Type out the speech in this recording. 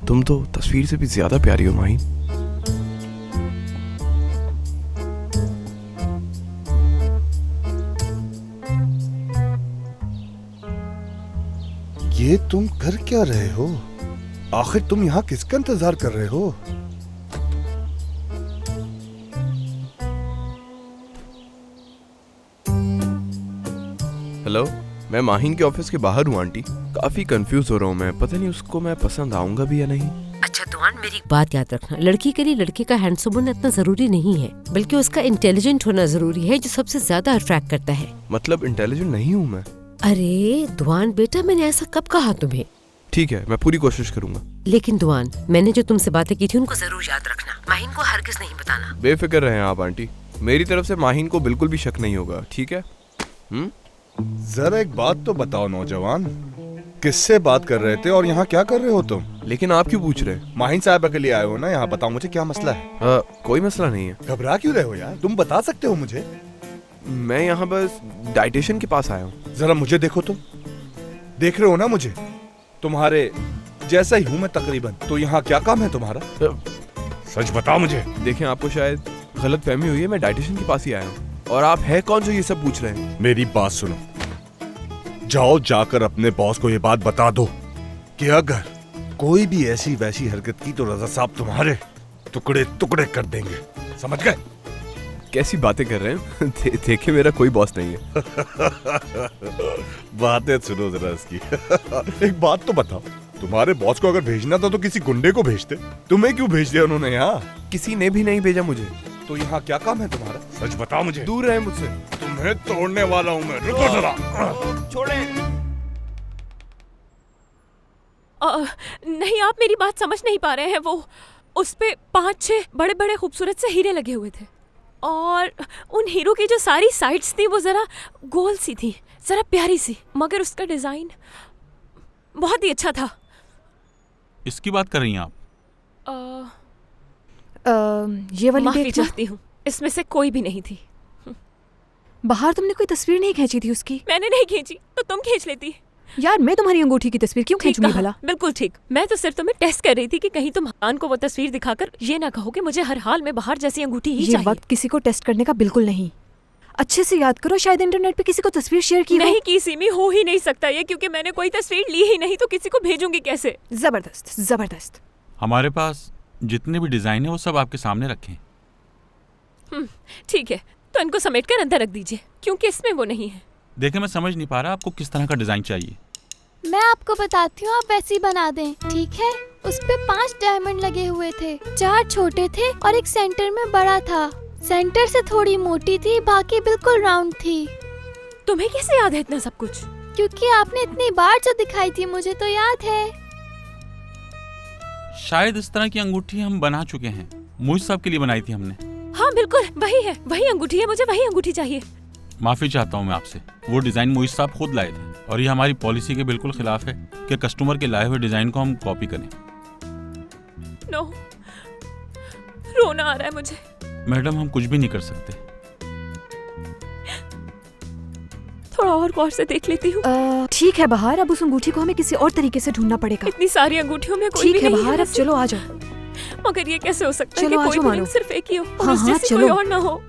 तुम तो तस्वीर से भी ज्यादा प्यारी हो माही। ये तुम कर क्या रहे हो? आखिर तुम यहाँ किसका इंतजार कर रहे हो? हेलो, मैं माहीन के ऑफिस के बाहर हूँ आंटी। काफी कंफ्यूज हो रहा हूँ मैं, पता नहीं उसको मैं पसंद आऊंगा भी या नहीं। अच्छा दुआन, मेरी बात याद रखना, लड़की के लिए लड़के का हैंडसम होना इतना जरूरी नहीं है, बल्कि उसका इंटेलिजेंट होना जरूरी है, जो सबसे ज्यादा अट्रैक्ट करता है। मतलब इंटेलिजेंट नहीं हूँ मैं? अरे दुआन बेटा, मैंने ऐसा कब कहा तुम्हें? ठीक है, मैं पूरी कोशिश करूंगा। लेकिन दुआन, मैंने जो तुमसे बातें की थी उनको जरूर याद रखना। माहीन को हरगिज नहीं बताना। बेफिक्र रहें आप आंटी, मेरी तरफ से माहीन को बिल्कुल भी शक नहीं होगा, ठीक है? जरा एक बात तो बताओ नौजवान, किससे बात कर रहे थे और यहाँ क्या कर रहे हो तुम? लेकिन आप क्यों पूछ रहे हैं? माहिन साहब के लिए आए हो ना यहाँ? बताओ मुझे क्या मसला है? कोई मसला नहीं है। घबरा क्यों रहे हो यार? तुम बता सकते हो मुझे? मैं यहाँ बस डाइटिशियन के पास आया हूँ। जरा मुझे देखो तुम, देख रहे हो ना मुझे? तुम्हारे जैसा ही हूँ मैं तकरीबन। तो यहाँ क्या काम है तुम्हारा? सच बताओ मुझे। देखें, आपको शायद गलत फहमी हुई है, मैं डाइटिशियन के पास ही आया हूँ। और आप है कौन जो ये सब पूछ रहे हैं? मेरी बात सुनो, जाओ जाकर अपने बॉस को ये बात बता दो कि अगर कोई भी ऐसी वैसी हरकत की तो रजा साहब तुम्हारे टुकड़े टुकड़े कर देंगे, समझ गए? कैसी बातें कर रहे हैं? देखे, मेरा कोई बॉस नहीं है। बातें सुनो जरा इसकी। एक बात तो बताओ, तुम्हारे बॉस को अगर भेजना था तो किसी गुंडे को भेजते, तुम्हें क्यों भेज दिया उन्होंने यहाँ? किसी ने भी नहीं भेजा मुझे। तो यहाँ क्या काम है तुम्हारा? सच बताओ मुझे। दूर रहे मुझसे, तुम्हें तोड़ने वाला हूँ मैं। रुको जरा। छोड़े। नहीं, आप मेरी बात समझ नहीं पा रहे हैं। वो उस पे 5-6 बड़े बड़े खूबसूरत से हीरे लगे हुए थे, और उन हीरो की जो सारी साइड्स थी वो जरा गोल सी थी, जरा प्यारी सी, मगर उसका डिजाइन बहुत ही अच्छा था। इसकी बात कर रही हैं आप? ये वाली माफी देखना। चाहती हूँ, इसमें से कोई भी नहीं थी। बाहर तुमने कोई तस्वीर नहीं खींची थी उसकी? मैंने नहीं खींची तो तुम खींच लेती। यार मैं तुम्हारी अंगूठी की तस्वीर क्यों ठीक खींचूंगी कहा, भला? बिल्कुल ठीक। मैं तो सिर्फ तुम्हें टेस्ट कर रही थी कि कहीं तुम हान को वो तस्वीर दिखाकर ये ना कहो कि मुझे हर हाल में बाहर जैसी अंगूठी ही ये चाहिए। वक्त किसी को टेस्ट करने का बिल्कुल नहीं। अच्छे से याद करो, शायद इंटरनेट पे किसी को तस्वीर शेयर की हो। नहीं की सीमी, हो ही नहीं सकता ये, क्योंकि मैंने कोई तस्वीर ली ही नहीं, तो किसी को भेजूंगी कैसे? जबरदस्त जबरदस्त। हमारे पास जितने भी डिजाइन है वो सब आपके सामने रखे हैं। ठीक है, तो इनको समेट कर अंदर रख दीजिए, क्योंकि इसमें वो नहीं है। देखें, मैं समझ नहीं पा रहा आपको किस तरह का डिजाइन चाहिए। मैं आपको बताती हूँ, आप वैसी बना दें, ठीक है? उस पे 5 डायमंड लगे हुए थे, 4 छोटे थे और एक सेंटर में बड़ा था। सेंटर से थोड़ी मोटी थी, बाकी बिल्कुल राउंड थी। तुम्हें कैसे याद है इतना सब कुछ? क्योंकि आपने इतनी बार जो दिखाई थी मुझे तो याद है। शायद इस तरह की अंगूठी हम बना चुके हैं, मुझ साहब के लिए बनाई थी हमने। हाँ बिल्कुल वही है, वही अंगूठी है, मुझे वही अंगूठी चाहिए। माफी चाहता हूँ मैं आपसे, वो डिजाइन मोहित साहब खुद लाए थे, और ये हमारी पॉलिसी के बिल्कुल खिलाफ है कि कस्टमर के लाए हुए डिजाइन को हम कॉपी करें। नो, रोना आ रहा है मुझे। मैडम, हम कुछ भी नहीं कर सकते। थोड़ा और गौर से देख लेती हूँ। ठीक है बहार, अब उस अंगूठी को हमें किसी और तरीके से ढूंढना पड़ेगा। इतनी सारी अंगूठियों में कोई ठीक भी है नहीं बहार, अब वैसे। चलो आ जाओ। मगर ये कैसे हो सकता है चलो, कि आ कोई जाओ भी मानो। रिंग सिर्फ एक ही हो और हाँ, उस हाँ, जैसी कोई चलो। और ना हो?